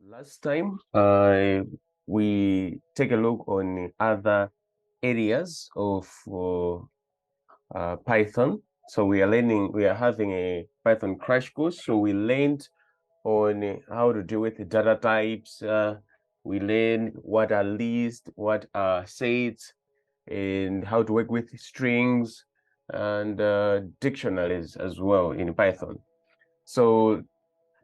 Last time, we take a look on other areas of Python. So we are having a Python crash course. So we learned on how to deal with the data types. We learned what are lists, what are sets, and how to work with strings and dictionaries as well in Python. So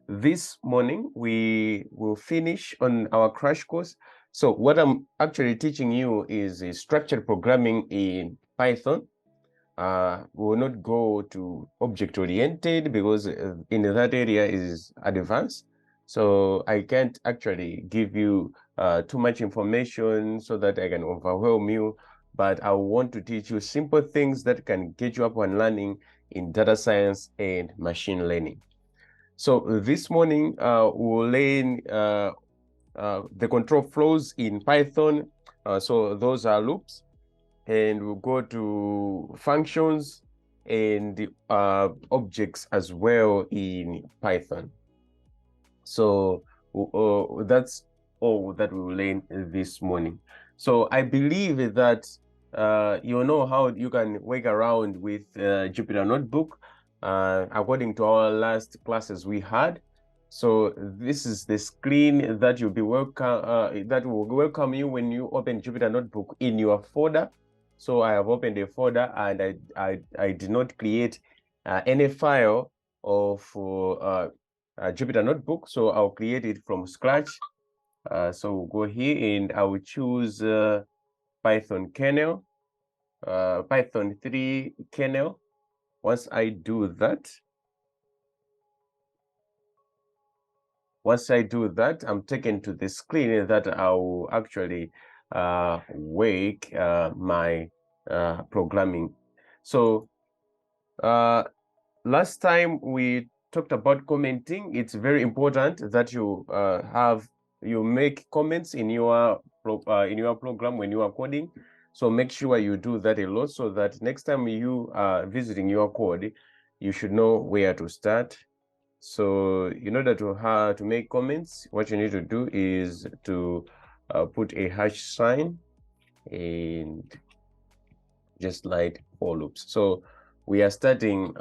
this morning, we will finish on our crash course. So what I'm actually teaching you is structured programming in Python. We will not go to object-oriented because in that area is advanced. So I can't actually give you too much information so that I can overwhelm you. But I want to teach you simple things that can get you up and learning in data science and machine learning. So this morning, we'll learn the control flows in Python. So those are loops, and we'll go to functions and objects as well in Python. So that's all that we will learn this morning. So I believe that you know how you can work around with Jupyter Notebook according to our last classes we had. So this is the screen that you'll be welcome that will welcome you when you open Jupyter Notebook in your folder. So I have opened a folder, and I did not create any file of Jupyter Notebook, so I'll create it from scratch. So we'll go here and I will choose Python kernel, Python 3 kernel. Once I do that, I'm taken to the screen that I will actually wake my programming. So last time we talked about commenting. It's very important that you make comments in your program when you are coding. So make sure you do that a lot so that next time you are visiting your code, you should know where to start. So in order to make comments, what you need to do is to put a hash sign and just like for loops. So we are starting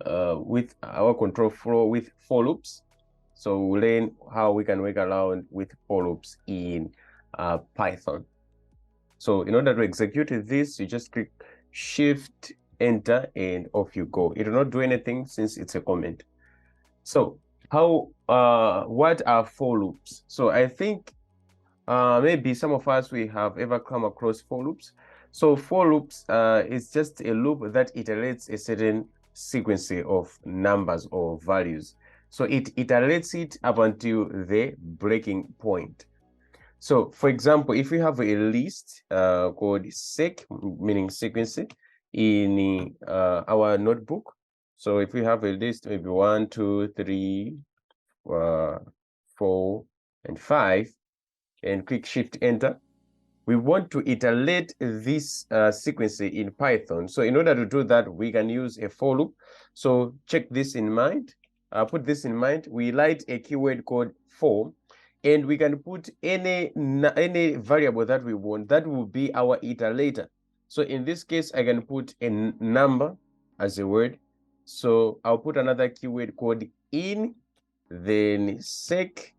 with our control flow with for loops. So we'll learn how we can work around with for loops in Python. So in order to execute this, you just click Shift, Enter, and off you go. It will not do anything since it's a comment. So what are for loops? So I think maybe some of us, we have ever come across for loops. So for loops is just a loop that iterates a certain sequence of numbers or values. So it iterates it up until the breaking point. So for example, if we have a list called sec, meaning sequence, in our notebook. So if we have a list, maybe 1, 2, 3, 4, and 5, and click Shift Enter, we want to iterate this sequence in Python. So in order to do that, we can use a for loop. So check this in mind. Put this in mind. We write a keyword called for, and we can put any variable that we want. That will be our iterator. So in this case, I can put a number as a word. So I'll put another keyword called in, then sec,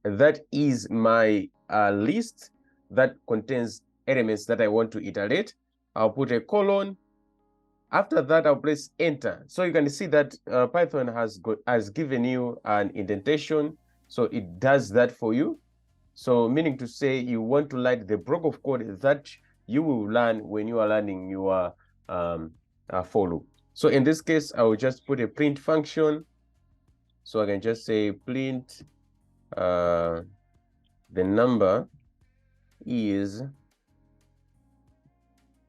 that is my list that contains elements that I want to iterate. I'll put a colon. After that, I'll press enter. So you can see that Python has given you an indentation. So it does that for you. So meaning to say you want to write the block of code that you will learn when you are learning your for loop. So in this case, I will just put a print function. So I can just say print the number is,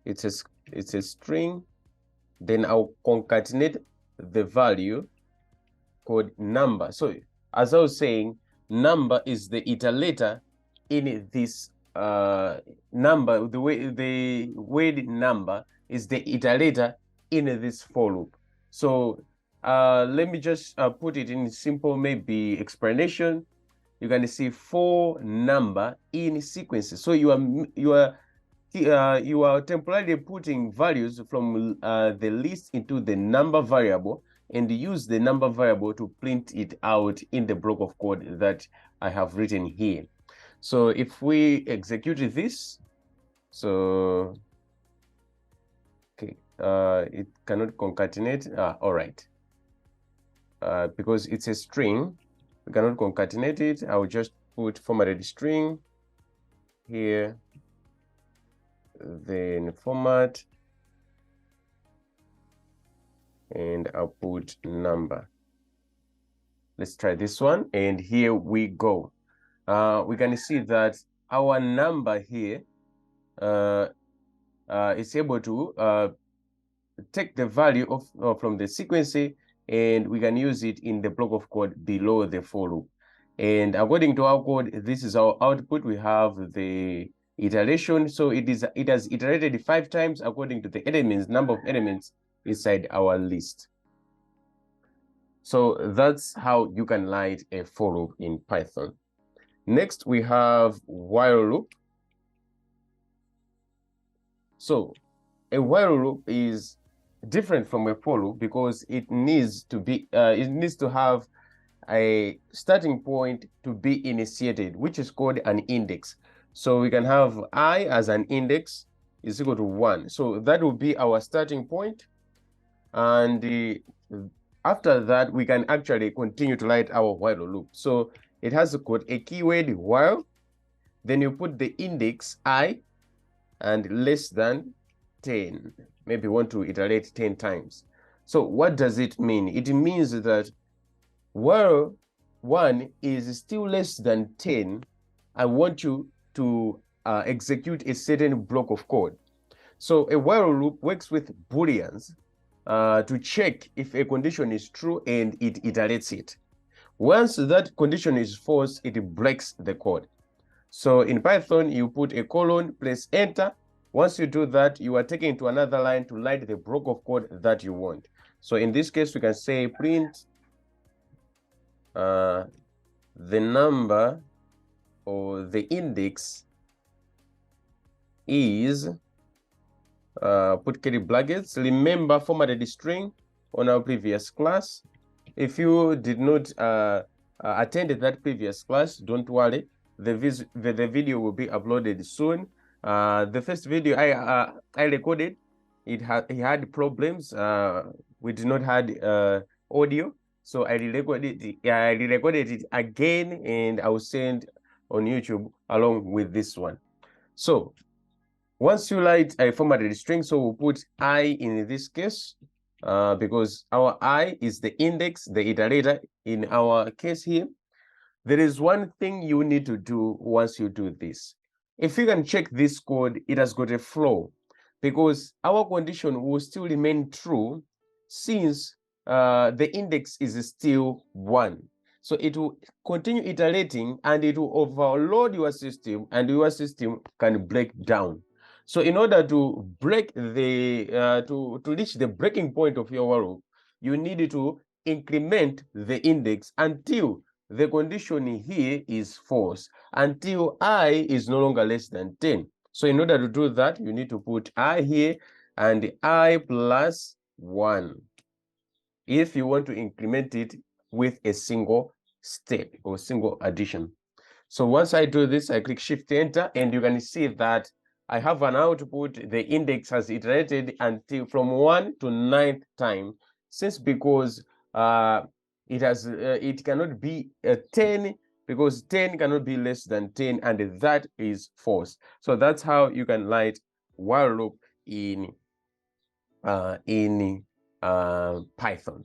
it's a string, then I'll concatenate the value called number. So as I was saying, number is the iterator in this number. The word number is the iterator in this for loop. So let me just put it in simple, maybe explanation. You can see 4 number in sequences. So you are temporarily putting values from the list into the number variable and use the number variable to print it out in the block of code that I have written here. So if we execute this, so okay, it cannot concatenate. All right. Because it's a string, we cannot concatenate it. I'll just put formatted string here, then format, and I'll put number. Let's try this one, and here we go. We can see that our number here is able to take the value of from the sequence, and we can use it in the block of code below the for loop. And according to our code, this is our output. We have the iteration. So it has iterated 5 times according to the elements, number of elements inside our list. So that's how you can write a for loop in Python. Next, we have while loop. So a while loop is different from a for loop because it needs to have a starting point to be initiated, which is called an index. So we can have I as an index is equal to 1. So that will be our starting point. And after that, we can actually continue to write our while loop. So it has got a keyword while, then you put the index I and less than 10. Maybe want to iterate 10 times. So what does it mean? It means that while 1 is still less than 10, I want you to execute a certain block of code. So a while loop works with booleans to check if a condition is true, and it iterates it. Once that condition is false, it breaks the code. So in Python, you put a colon, press enter. Once you do that, you are taken to another line to write the block of code that you want. So in this case, we can say print the number or the index is, put curly brackets. Remember, formatted string on our previous class. If you did not attend that previous class, don't worry. The video will be uploaded soon. The first video I recorded, it had problems. We did not have audio, so I re-recorded it again, and I will send on YouTube along with this one. So once you write a formatted string, so we'll put I in this case, because our I is the index, the iterator in our case here. There is one thing you need to do once you do this. If you can check this code, it has got a flaw, because our condition will still remain true since the index is still 1. So it will continue iterating and it will overload your system, and your system can break down. So in order to break the to reach the breaking point of your while loop, you need to increment the index until the condition here is false, until I is no longer less than 10. So in order to do that, you need to put I here and I plus 1 if you want to increment it with a single step or single addition. So once I do this, I click Shift Enter, and you can see that I have an output. The index has iterated until from 1 to 9th time, since because it cannot be 10, because 10 cannot be less than 10, and that is false. So that's how you can write while loop in Python.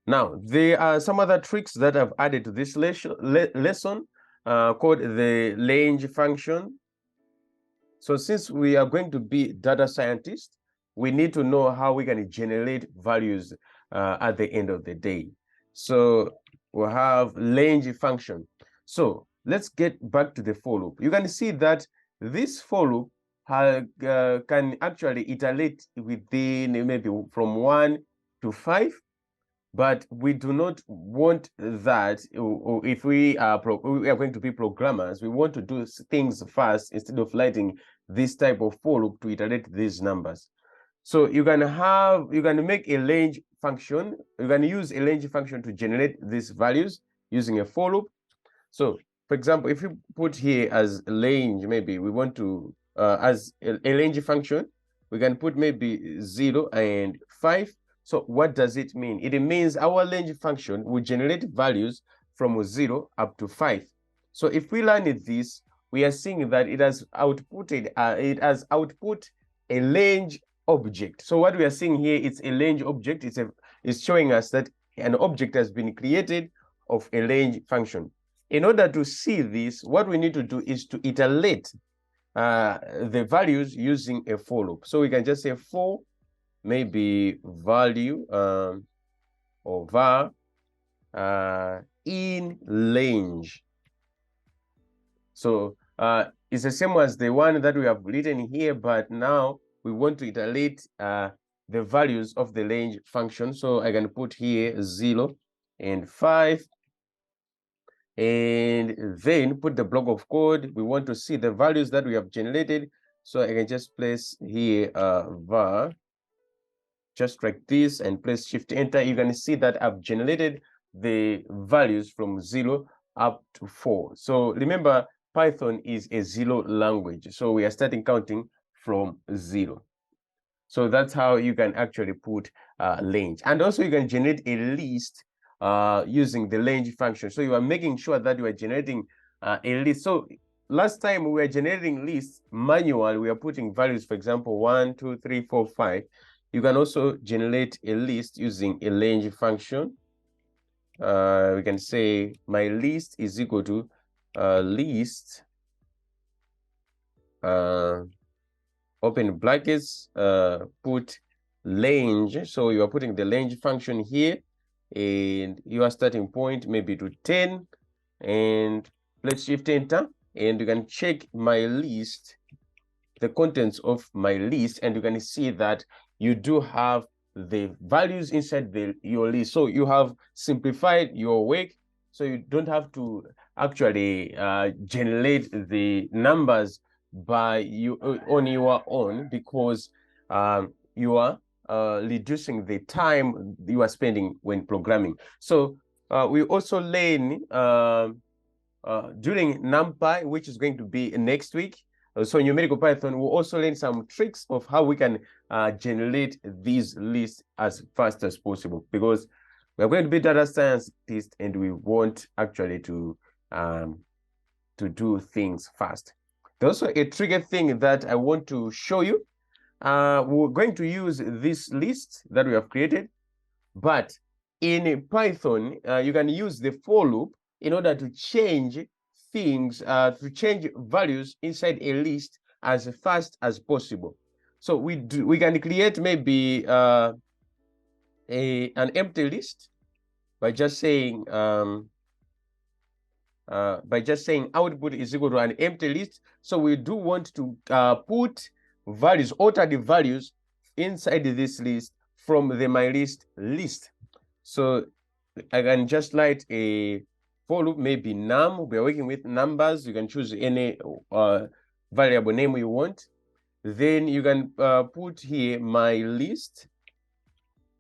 Now, there are some other tricks that I've added to this lesson called the range function. So since we are going to be data scientists, we need to know how we can generate values at the end of the day. So we'll have range function. So let's get back to the for loop. You can see that this for loop can actually iterate within maybe from 1 to 5. but we do not want that. Or if we are going to be programmers, we want to do things fast instead of writing this type of for loop to iterate these numbers. So you can make a range function. You can use a range function to generate these values using a for loop. So for example, if you put here as range, maybe we want to as a range function, we can put maybe 0 and 5. So what does it mean? It means our range function will generate values from 0 up to 5. So if we learn this, we are seeing that it has outputted a range object. So what we are seeing here, it's a range object. It's showing us that an object has been created of a range function. In order to see this, what we need to do is to iterate the values using a for loop. So we can just say for maybe value or var in range. So it's the same as the one that we have written here, but now we want to iterate the values of the range function. So I can put here 0 and 5, and then put the block of code. We want to see the values that we have generated. So I can just place here var, just like this, and press shift enter. You can see that I've generated the values from 0 up to 4. So remember, Python is a 0 language. So we are starting counting from 0. So that's how you can actually put range. And also you can generate a list using the range function. So you are making sure that you are generating a list. So last time we were generating lists manual, we are putting values, for example, 1, 2, 3, 4, 5. You can also generate a list using a range function. We can say my list is equal to list open brackets, put range. So you are putting the range function here, and your starting point maybe to 10, and let's shift enter, and you can check my list, the contents of my list, and you can see that you do have the values inside your list. So you have simplified your work, so you don't have to actually generate the numbers by you on your own, because you are reducing the time you are spending when programming. So we also learn during NumPy, which is going to be next week. So in Numerical Python, we'll also learn some tricks of how we can generate these lists as fast as possible, because we're going to be data scientists and we want actually to do things fast. There's also a tricky thing that I want to show you. We're going to use this list that we have created, but in Python, you can use the for loop in order to change things, to change values inside a list as fast as possible. So we can create maybe an empty list by just saying output is equal to an empty list. So we do want to put values, alter the values inside this list from the mylist list. So I can just write a for loop, maybe num. We are working with numbers. You can choose any variable name you want. Then you can put here my list.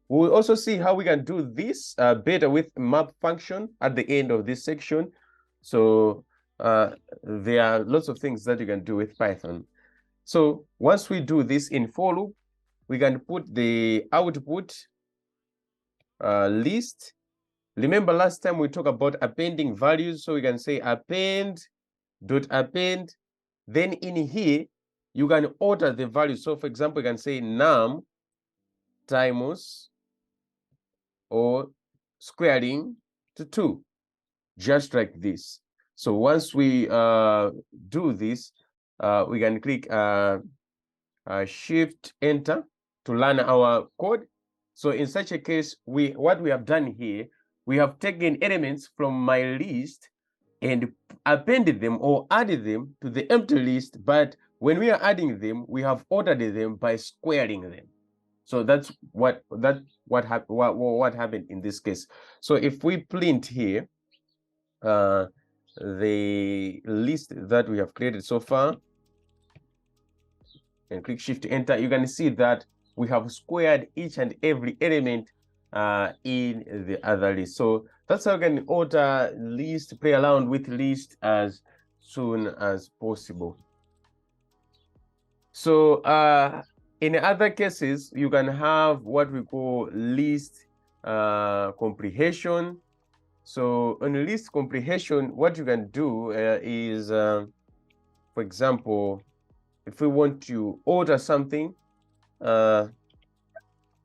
We'll also see how we can do this better with map function at the end of this section. So there are lots of things that you can do with Python. So once we do this in for loop, we can put the output list. Remember last time we talked about appending values, so we can say append dot append. Then in here, you can alter the value. So for example, you can say num times or squaring to 2, just like this. So once we do this, we can click shift enter to run our code. So in such a case, what we have done here, we have taken elements from my list and appended them or added them to the empty list, but when we are adding them, we have ordered them by squaring them. So that's what happened in this case. So if we print here the list that we have created so far and click Shift Enter, you can see that we have squared each and every element in the other list. So that's how you can order list, play around with list as soon as possible. So in other cases, you can have what we call list comprehension. So on list comprehension, what you can do is, for example, if we want to order something,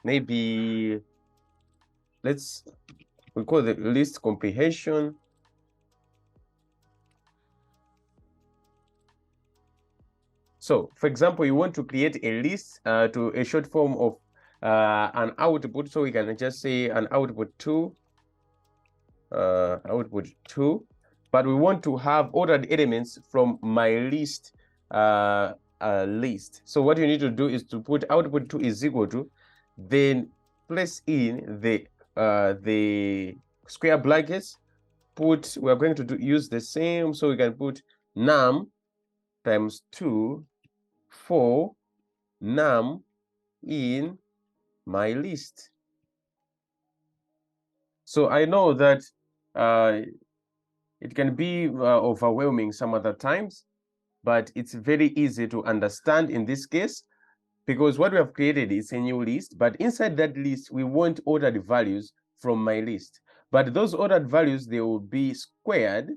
maybe we call the list comprehension. So, for example, you want to create a list to a short form of an output. So we can just say an output 2, but we want to have ordered elements from my list list. So what you need to do is to put output 2 is equal to, then place in the square brackets. We are going to use the same, so we can put num times 2 for num in my list. So I know that it can be overwhelming some other times, but it's very easy to understand in this case, because what we have created is a new list, but inside that list, we want ordered values from my list. But those ordered values, they will be squared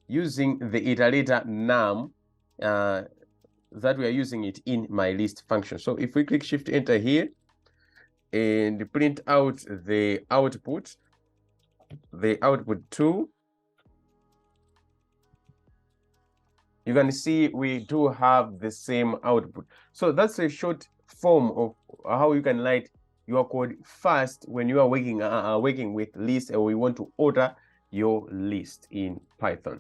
using the iterator num that we are using it in my list function. So if we click Shift Enter here and print out the output 2, you can see we do have the same output. So that's a short form of how you can write your code fast when you are working with lists, or we want to order your list in Python.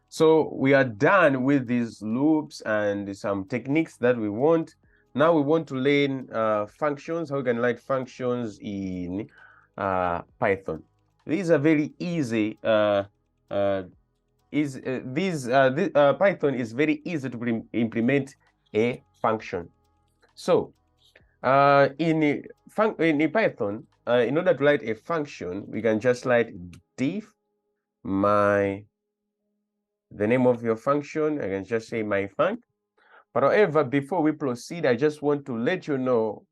So we are done with these loops and some techniques that we want. Now we want to learn functions, how we can write functions in Python. These are very easy. Python is very easy to implement a function. So in Python, in order to write a function, we can just write diff the name of your function. I can just say my func. But however, before we proceed, I just want to let you know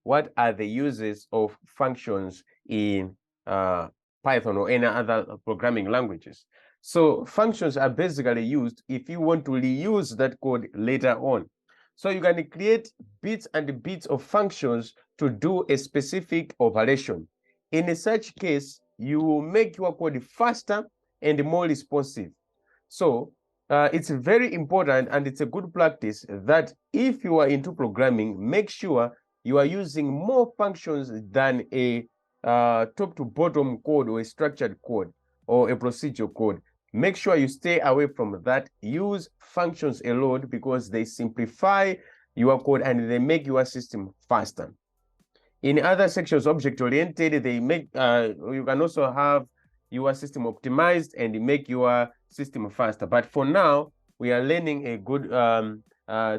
what are the uses of functions in Python or any other programming languages. So functions are basically used if you want to reuse that code later on. So you can create bits and bits of functions to do a specific operation. In such case, you will make your code faster and more responsive. So it's very important, and it's a good practice that if you are into programming, make sure you are using more functions than a top to bottom code or a structured code or a procedural code. Make sure you stay away from that. Use functions alone because they simplify your code and they make your system faster. In other sections, object-oriented, they make you can also have your system optimized and make your system faster. But for now, we are learning a good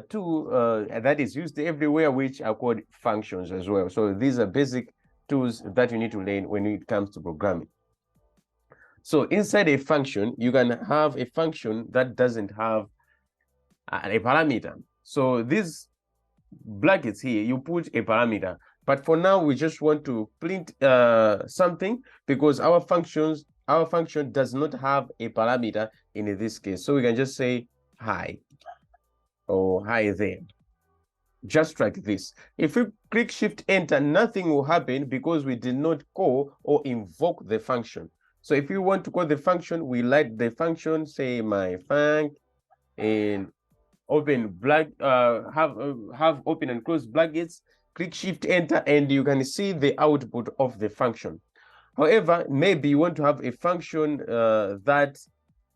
tool that is used everywhere, which are called functions as well. So these are basic tools that you need to learn when it comes to programming. So inside a function, you can have a function that doesn't have a parameter. So these brackets here, you put a parameter. But for now, we just want to print something because our function does not have a parameter in this case. So we can just say hi or hi there, just like this. If we click Shift Enter, nothing will happen because we did not call or invoke the function. So if you want to call the function, we let the function say my func and open have open and close brackets. Click Shift Enter and you can see the output of the function. However, maybe you want to have a function that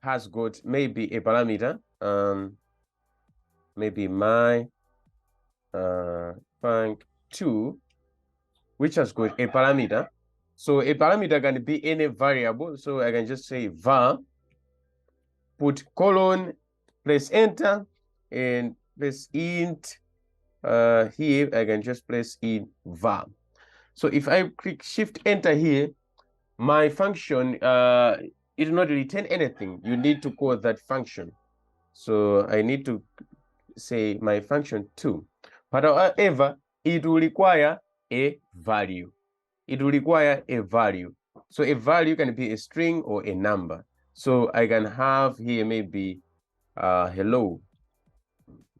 has got maybe a parameter, maybe my func2, which has got a parameter. So a parameter can be any variable. So I can just say var, put colon, press enter, and press int. Here I can just press in var. So if I click shift enter here, my function it will not return anything. You need to call that function. So I need to say my function 2. But however, it will require a value. It will require a value. So a value can be a string or a number. So I can have here maybe hello.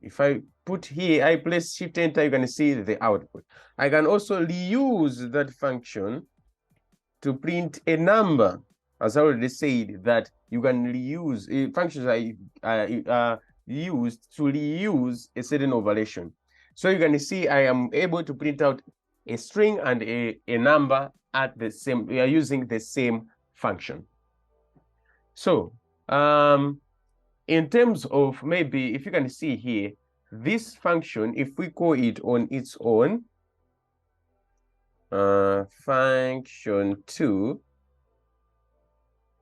If I put here, I press shift enter, you can see the output. I can also reuse that function to print a number. As I already said, that you can reuse functions are used to reuse a certain operation. So you can see I am able to print out a string and a number at the same, we are using the same function. So in terms of maybe, if you can see here, this function, if we call it on its own, func2,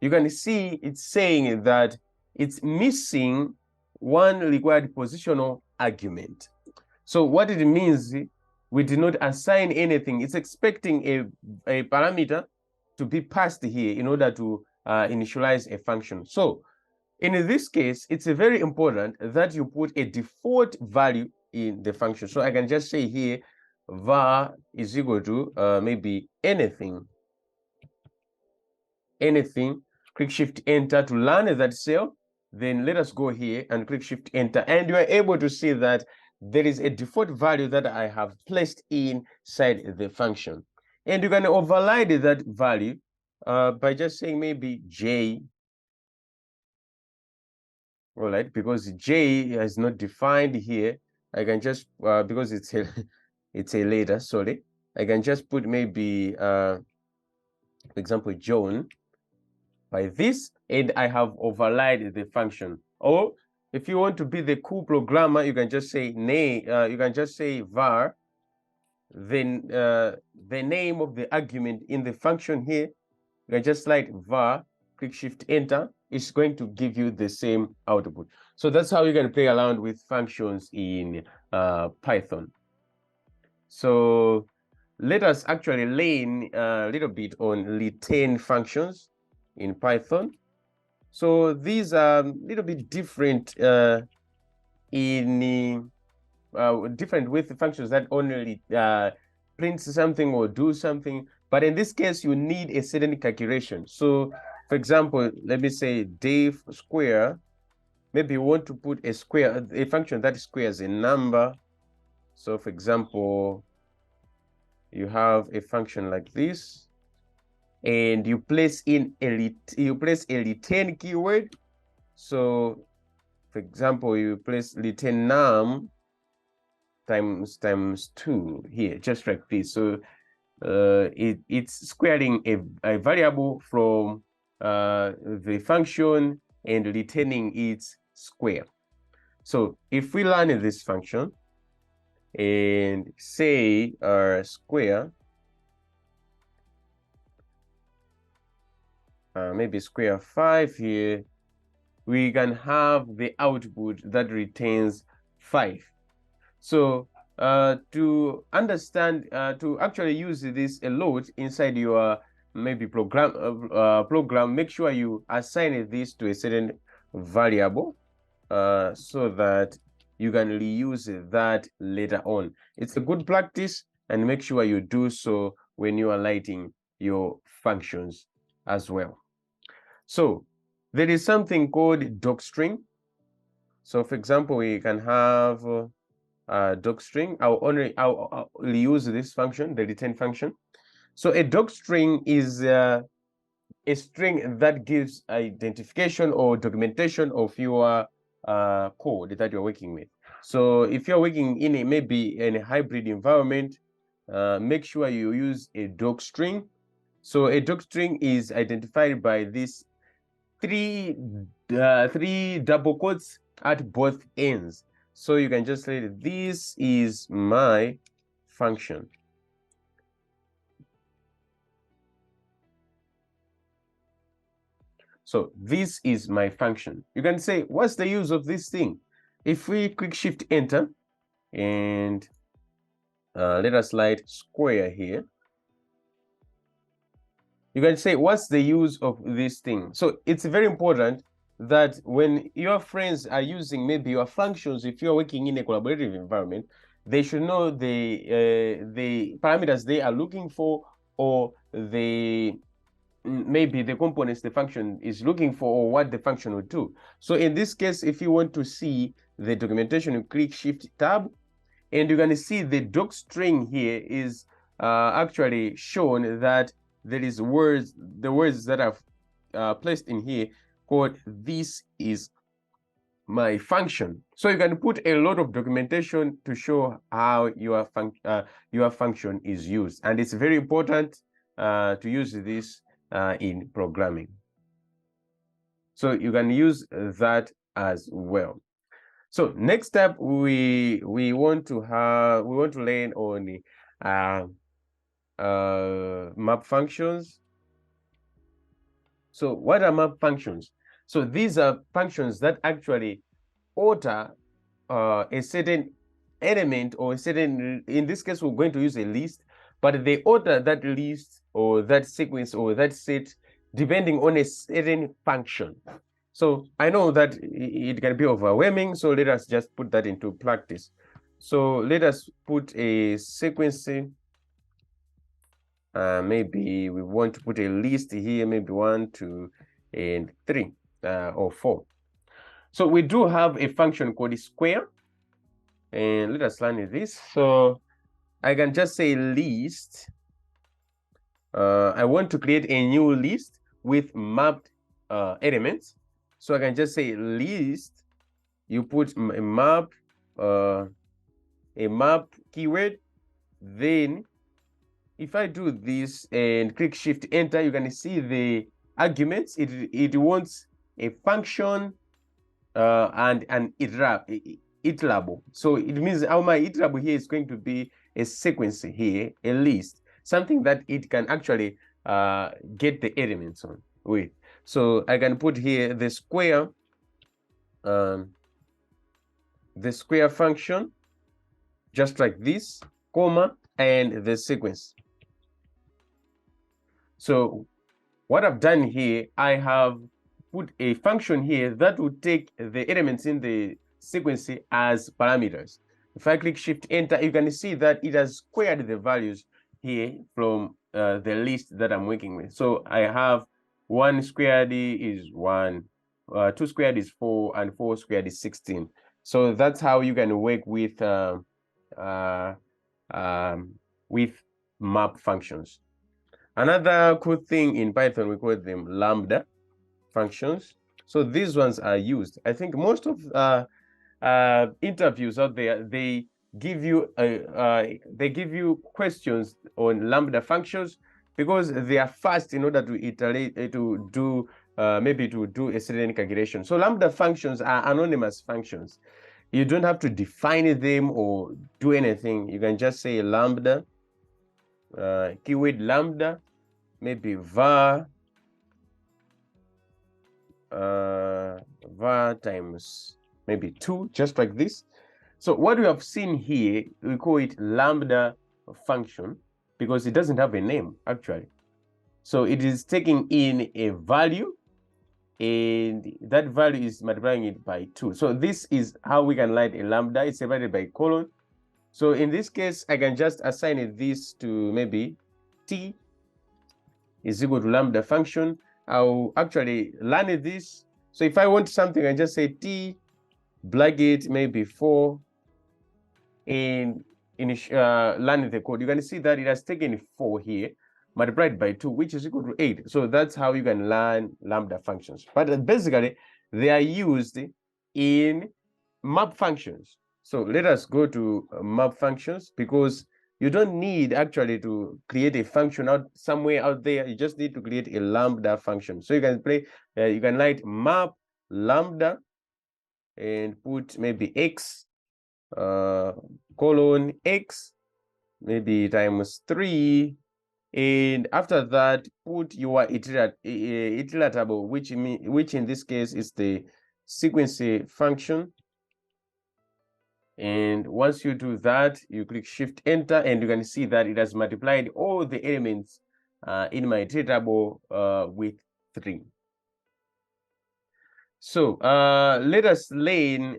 you can see it's saying that it's missing one required positional argument. So what it means, we did not assign anything. It's expecting a parameter to be passed here in order to initialize a function. So in this case, it's very important that you put a default value in the function. So I can just say here, var is equal to maybe anything, click shift enter to learn that cell. Then let us go here and click shift enter, and you are able to see that there is a default value that I have placed inside the function. And you can override that value by just saying maybe J. All right, because J is not defined here, I can just because it's a it's a letter, sorry, I can just put maybe for example John by this, and I have override the function. Or if you want to be the cool programmer, you can just say you can just say var, then the name of the argument in the function here, you can just slide var, click shift enter, it's going to give you the same output. So that's how you can play around with functions in Python. So let us actually learn a little bit on return functions in Python. So these are a little bit different different with functions that only print something or do something. But in this case, you need a certain calculation. So for example, let me say def square. Maybe you want to put a square, a function that squares a number. So for example, you have a function like this, and you place in a return keyword. So for example, you place return num times 2 here, just like this. So it's squaring a variable from the function and returning its square. So if we learn this function and say square, maybe square 5 here, we can have the output that returns 5. So to understand, to actually use this a lot inside your maybe program, make sure you assign this to a certain variable so that you can reuse that later on. It's a good practice, and make sure you do so when you are writing your functions as well. So there is something called docstring. So for example, we can have docstring. I'll reuse this function, the return function. So a docstring is a string that gives identification or documentation of your code that you're working with. So if you're working in maybe in a hybrid environment, make sure you use a docstring. So a docstring is identified by these three double quotes at both ends. So you can just say this is my function. So this is my function. You can say, what's the use of this thing? If we click Shift Enter and let us write square here, you can say, what's the use of this thing? So it's very important that when your friends are using maybe your functions, if you're working in a collaborative environment, they should know the parameters they are looking for, or maybe the components the function is looking for, or what the function will do. So in this case, if you want to see the documentation, you click Shift Tab, and you're going to see the doc string here is actually shown that there is the words that are placed in here called "this is my function." So you can put a lot of documentation to show how your function is used, and it's very important to use this in programming. So you can use that as well. So next step, we want to learn on map functions. So what are map functions? So these are functions that actually alter a certain element, or a certain, in this case, we're going to use a list, but they alter that list or that sequence or that set depending on a certain function. So I know that it can be overwhelming, so let us just put that into practice. So let us put a sequence. Maybe we want to put a list here, maybe 1, 2, and 3, or 4. So we do have a function called square, and let us learn this. So I can just say list. I want to create a new list with mapped elements. So I can just say list. You put a map keyword. Then if I do this and click Shift Enter, you can see the arguments. It wants a function and an iterable. So it means how my iterable here is going to be a sequence here, a list, something that it can actually get the elements on with. So I can put here the square function, just like this, comma, and the sequence. So what I've done here, I have put a function here that will take the elements in the sequence as parameters. If I click Shift Enter, you can see that it has squared the values here from the list that I'm working with. So I have 1 squared is 1, 2 squared is 4, and 4 squared is 16. So that's how you can work with map functions. Another cool thing in Python, we call them lambda functions. So these ones are used. I think most of interviews out there, they give you questions on lambda functions because they are fast in order to iterate to do maybe to do a certain calculation. So lambda functions are anonymous functions. You don't have to define them or do anything. You can just say lambda, keyword lambda, maybe var times maybe 2, just like this. So what we have seen here, we call it lambda function because it doesn't have a name actually. So it is taking in a value, and that value is multiplying it by 2. So this is how we can write a lambda. It's divided by colon. So in this case, I can just assign this to maybe t is equal to lambda function. I'll actually learn this. So if I want something, I just say t bracket maybe 4 and learn the code. You can see that it has taken 4 here multiplied by 2, which is equal to 8. So that's how you can learn lambda functions. But basically, they are used in map functions. So let us go to map functions, because you don't need actually to create a function out somewhere out there. You just need to create a lambda function. So you can you can write map lambda and put maybe x colon x, maybe times 3, and after that put your iteratable, which in this case is the sequence function. And once you do that, you click Shift Enter, and you can see that it has multiplied all the elements in my iteratable with 3. So let us learn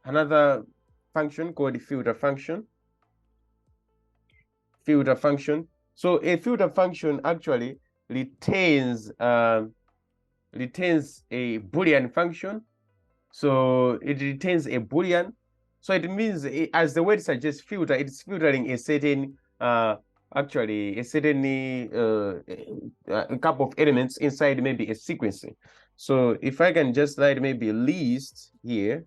another function called filter function. Filter function. So a filter function actually retains a Boolean function. So it retains a Boolean. So it means, as the word suggests, filter, it's filtering a certain actually a certain a couple of elements inside maybe a sequence. So if I can just write maybe list here,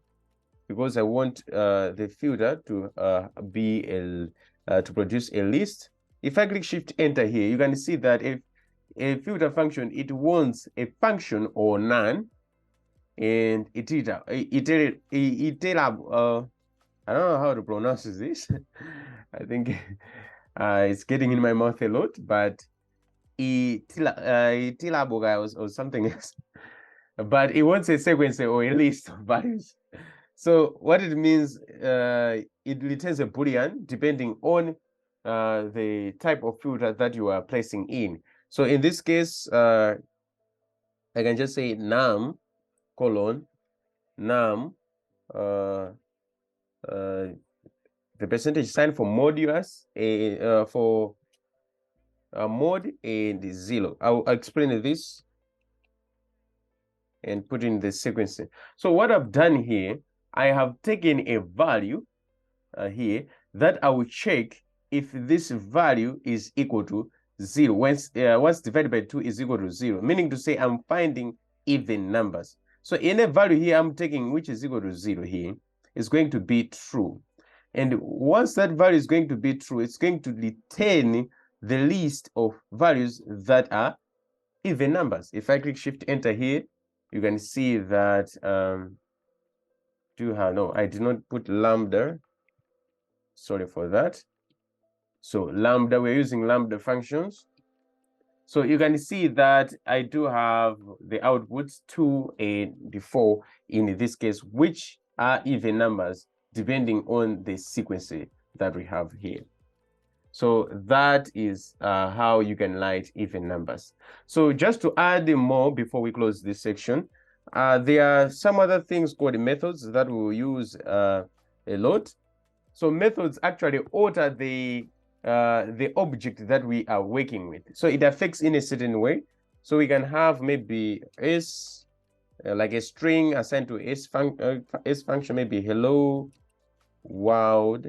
because I want the filter to be to produce a list. If I click Shift Enter here, you can see that if a filter function, it wants a function or none, and I don't know how to pronounce this. I think it's getting in my mouth a lot, but or something else. But it wants a sequence or a list of values. So what it means, it returns a Boolean depending on the type of filter that you are placing in. So in this case, I can just say num : num, the percentage sign for modulus, for mod, and 0. I'll explain this and put in the sequence. So what I've done here, I have taken a value here that I will check if this value is equal to 0. Once divided by 2 is equal to 0, meaning to say I'm finding even numbers. So any value here I'm taking which is equal to 0 here is going to be true. And once that value is going to be true, it's going to return the list of values that are even numbers. If I click Shift Enter here, you can see that I did not put lambda. Sorry for that. So lambda, we're using lambda functions. So you can see that I do have the outputs 2 and 4 in this case, which are even numbers depending on the sequence that we have here. So that is how you can write even numbers. So just to add more before we close this section, there are some other things called methods that we will use a lot. So methods actually alter the object that we are working with. So it affects in a certain way. So we can have maybe S, like a string assigned to S function, maybe hello world,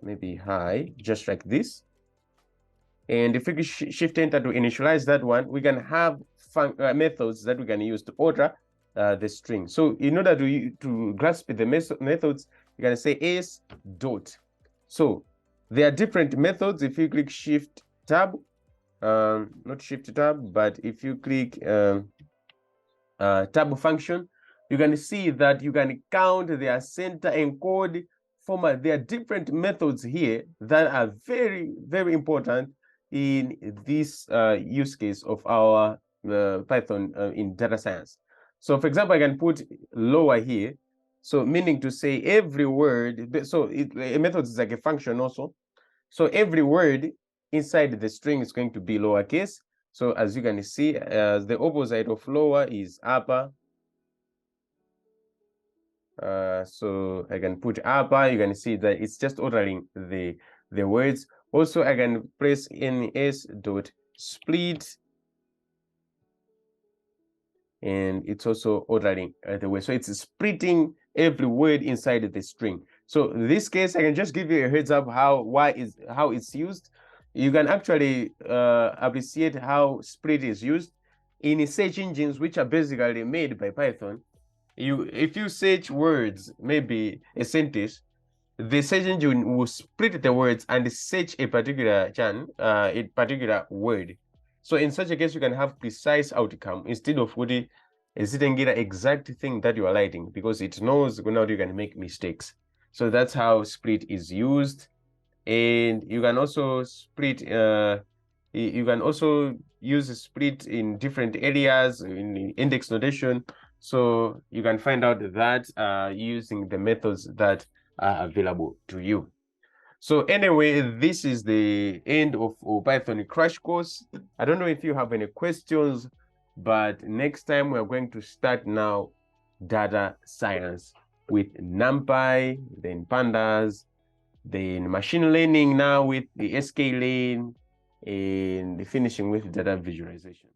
maybe hi, just like this. And if we Shift Enter to initialize that one, we can have methods that we can use to alter the string. So in order to grasp the methods, you can say s dot. So there are different methods. If you click Shift Tab, not Shift Tab, but if you click tab function, you can see that you can count their center encode format. There are different methods here that are very, very important in this use case of our Python in data science. So for example, I can put lower here. So meaning to say every word, so a method is like a function also. So every word inside the string is going to be lowercase. So as you can see, the opposite of lower is upper. So I can put upper, you can see that it's just ordering the words. Also, I can press ns.split, and it's also ordering the word. So it's splitting every word inside the string. So in this case, I can just give you a heads up how it's used. You can actually appreciate how split is used in search engines, which are basically made by Python. If you search words, maybe a sentence, the search engine will split the words and search a particular a particular word. So in such a case, you can have precise outcome instead of getting the exact thing that you are writing, because it knows now you can make mistakes. So that's how split is used. And you can also split, you can also use a split in different areas in index notation. So you can find out that using the methods that are available to you. So anyway, this is the end of Python crash course. I don't know if you have any questions, but next time we're going to start now data science with NumPy, then pandas, then machine learning now with the sklearn, and finishing with data visualization.